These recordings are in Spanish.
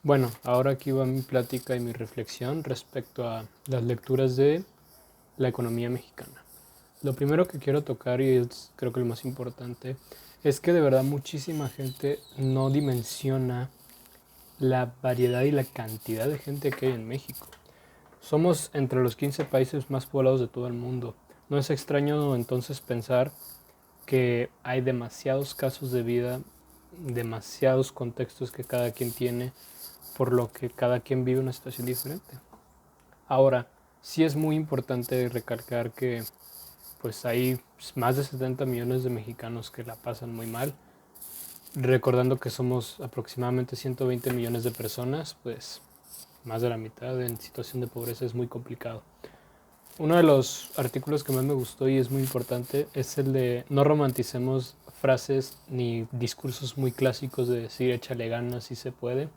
Bueno, ahora aquí va mi plática y mi reflexión respecto a las lecturas de la economía mexicana. Lo primero que quiero tocar, y es creo que lo más importante, es que de verdad muchísima gente no dimensiona la variedad y la cantidad de gente que hay en México. Somos entre los 15 países más poblados de todo el mundo. No es extraño entonces pensar que hay demasiados casos de vida, demasiados contextos que cada quien tiene, por lo que cada quien vive una situación diferente. Ahora, sí es muy importante recalcar que pues hay más de 70 millones de mexicanos que la pasan muy mal, recordando que somos aproximadamente 120 millones de personas, pues más de la mitad en situación de pobreza es muy complicado. Uno de los artículos que más me gustó y es muy importante es el de no romanticemos frases ni discursos muy clásicos de decir échale ganas si se puede,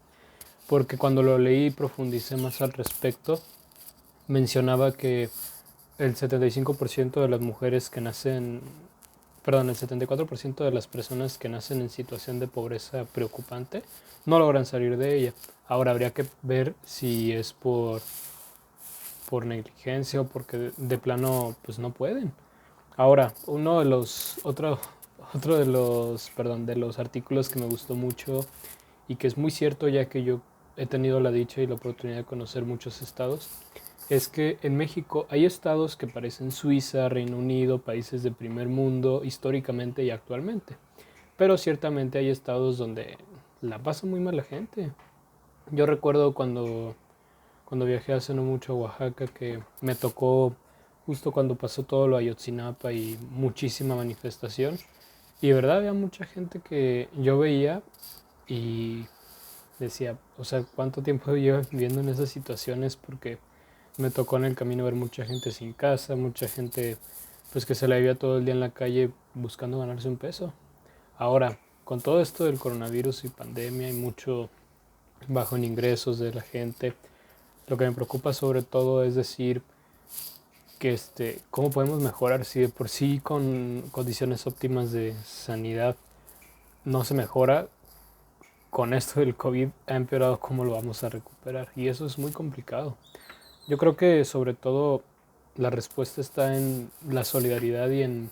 porque cuando lo leí y profundicé más al respecto, mencionaba que el 75% de las mujeres que nacen, perdón, el 74% de las personas que nacen en situación de pobreza preocupante no logran salir de ella. Ahora habría que ver si es por negligencia o porque de plano pues no pueden. Ahora, otro de los, perdón, de los artículos que me gustó mucho y que es muy cierto ya que yo he tenido la dicha y la oportunidad de conocer muchos estados, es que en México hay estados que parecen Suiza, Reino Unido, países de primer mundo históricamente y actualmente. Pero ciertamente hay estados donde la pasa muy mal la gente. Yo recuerdo cuando viajé hace no mucho a Oaxaca que me tocó justo cuando pasó todo lo Ayotzinapa y muchísima manifestación. Y de verdad había mucha gente que yo veía y decía, o sea, ¿cuánto tiempo llevo viviendo en esas situaciones? Porque me tocó en el camino ver mucha gente sin casa, mucha gente pues que se la vivía todo el día en la calle buscando ganarse un peso. Ahora, con todo esto del coronavirus y pandemia y mucho bajo en ingresos de la gente, lo que me preocupa sobre todo es decir que cómo podemos mejorar si de por sí con condiciones óptimas de sanidad no se mejora, con esto del COVID ha empeorado cómo lo vamos a recuperar y eso es muy complicado. Yo creo que sobre todo la respuesta está en la solidaridad y en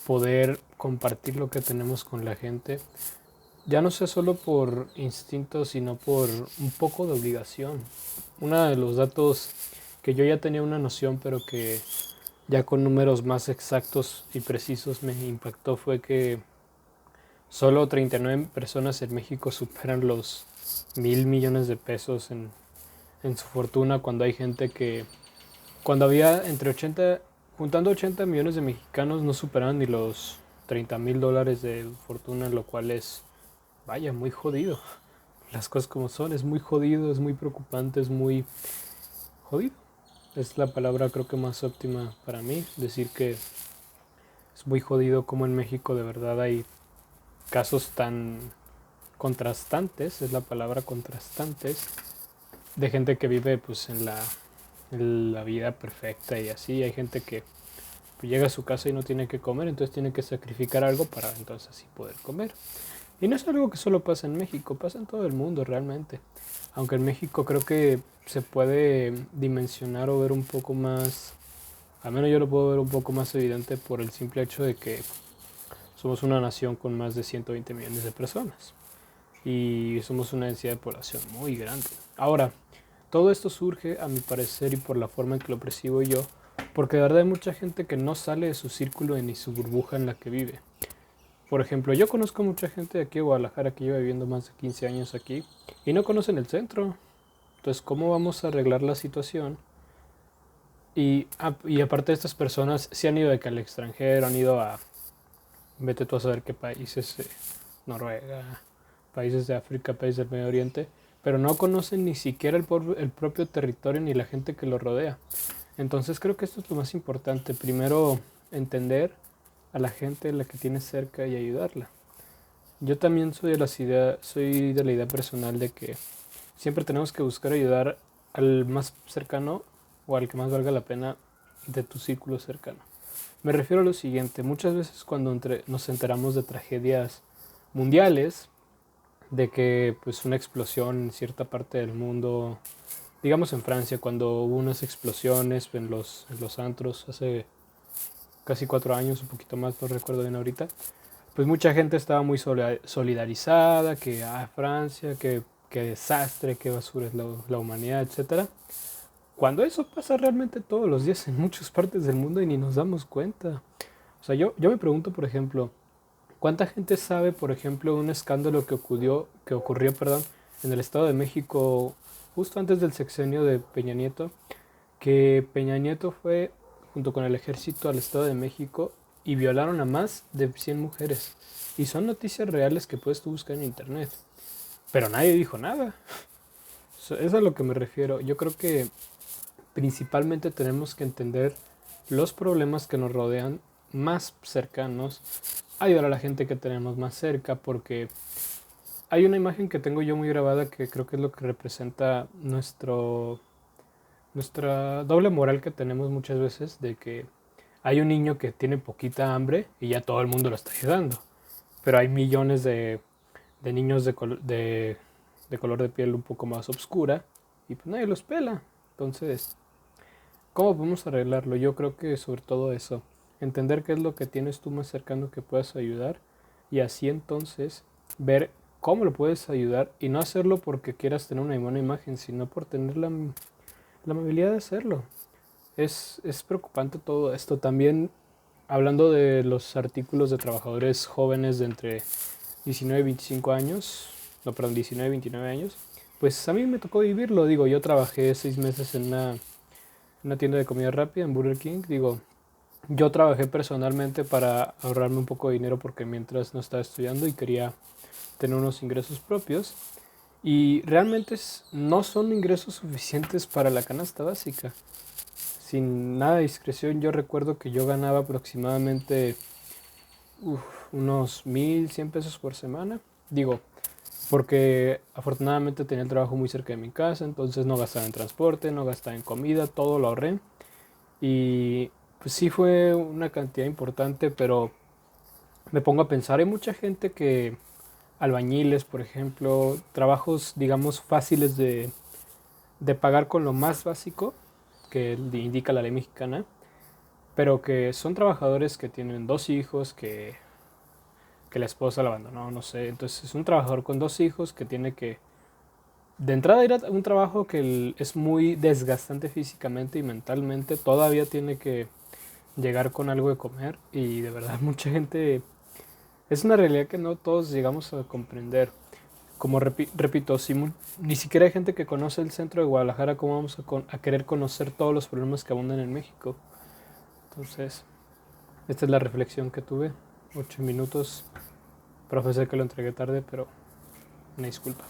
poder compartir lo que tenemos con la gente. Ya no sé solo por instinto, sino por un poco de obligación. Uno de los datos que yo ya tenía una noción, pero que ya con números más exactos y precisos me impactó fue que solo 39 personas en México superan los 1.000 millones de pesos en su fortuna cuando hay gente que cuando había entre 80, juntando 80 millones de mexicanos, no superaban ni los 30.000 dólares de fortuna, lo cual es, vaya, muy jodido. Las cosas como son, es muy jodido, es muy preocupante, es muy jodido. Es la palabra creo que más óptima para mí, decir que es muy jodido como en México de verdad hay casos tan contrastantes, es la palabra contrastantes, de gente que vive pues en la vida perfecta y así, hay gente que pues llega a su casa y no tiene que comer, entonces tiene que sacrificar algo para entonces así poder comer. Y no es algo que solo pasa en México, pasa en todo el mundo realmente. Aunque en México creo que se puede dimensionar o ver un poco más, al menos yo lo puedo ver un poco más evidente por el simple hecho de que somos una nación con más de 120 millones de personas y somos una densidad de población muy grande. Ahora, todo esto surge, a mi parecer, y por la forma en que lo percibo yo, porque de verdad hay mucha gente que no sale de su círculo ni su burbuja en la que vive. Por ejemplo, yo conozco mucha gente de aquí de Guadalajara que lleva viviendo más de 15 años aquí y no conocen el centro. Entonces, ¿cómo vamos a arreglar la situación? Y aparte de estas personas, se han ido de que al extranjero, han ido a, vete tú a saber qué países, Noruega, países de África, países del Medio Oriente, pero no conocen ni siquiera el propio territorio ni la gente que lo rodea. Entonces creo que esto es lo más importante. Primero, entender a la gente a la que tienes cerca y ayudarla. Yo también soy de la idea personal de que siempre tenemos que buscar ayudar al más cercano o al que más valga la pena de tu círculo cercano. Me refiero a lo siguiente, muchas veces cuando nos enteramos de tragedias mundiales, de que pues una explosión en cierta parte del mundo, digamos en Francia, cuando hubo unas explosiones en los antros hace casi 4 años, un poquito más, no recuerdo bien ahorita, pues mucha gente estaba muy solidarizada, que Francia, que desastre, que basura es la humanidad, etcétera. Cuando eso pasa realmente todos los días en muchas partes del mundo y ni nos damos cuenta. O sea, yo me pregunto, por ejemplo, ¿cuánta gente sabe, por ejemplo, un escándalo que ocurrió, perdón, en el Estado de México justo antes del sexenio de Peña Nieto? Que Peña Nieto fue junto con el ejército al Estado de México y violaron a más de 100 mujeres. Y son noticias reales que puedes tú buscar en internet. Pero nadie dijo nada. Es a lo que me refiero. Yo creo que principalmente tenemos que entender los problemas que nos rodean más cercanos, ayudar a la gente que tenemos más cerca, porque hay una imagen que tengo yo muy grabada que creo que es lo que representa nuestra doble moral que tenemos muchas veces, de que hay un niño que tiene poquita hambre y ya todo el mundo lo está ayudando, pero hay millones de niños de color de piel un poco más oscura y pues nadie los pela. Entonces, ¿cómo podemos arreglarlo? Yo creo que sobre todo eso, entender qué es lo que tienes tú más cercano que puedas ayudar y así entonces ver cómo lo puedes ayudar y no hacerlo porque quieras tener una buena imagen, sino por tener la amabilidad de hacerlo. Es preocupante todo esto. También hablando de los artículos de trabajadores jóvenes de entre 19 y 25 años, no, perdón, 19 y 29 años, pues a mí me tocó vivirlo. Digo, yo trabajé 6 meses en una tienda de comida rápida en Burger King. Digo, yo trabajé personalmente para ahorrarme un poco de dinero porque mientras no estaba estudiando y quería tener unos ingresos propios. Y realmente no son ingresos suficientes para la canasta básica. Sin nada de discreción, yo recuerdo que yo ganaba aproximadamente uf, unos 1,100 pesos por semana. Digo, porque afortunadamente tenía el trabajo muy cerca de mi casa, entonces no gastaba en transporte, no gastaba en comida, todo lo ahorré. Y pues sí fue una cantidad importante, pero me pongo a pensar, hay mucha gente que, albañiles, por ejemplo, trabajos, digamos, fáciles de pagar con lo más básico que indica la ley mexicana, pero que son trabajadores que tienen 2 hijos, que la esposa la abandonó, no sé. Entonces es un trabajador con 2 hijos que tiene que, de entrada, ir a un trabajo que es muy desgastante físicamente y mentalmente, todavía tiene que llegar con algo de comer y de verdad mucha gente, es una realidad que no todos llegamos a comprender. Como repito, si ni siquiera hay gente que conoce el centro de Guadalajara, ¿cómo vamos a querer conocer todos los problemas que abundan en México? Entonces, esta es la reflexión que tuve. 8 minutos. Profesor que lo entregué tarde, pero una disculpa.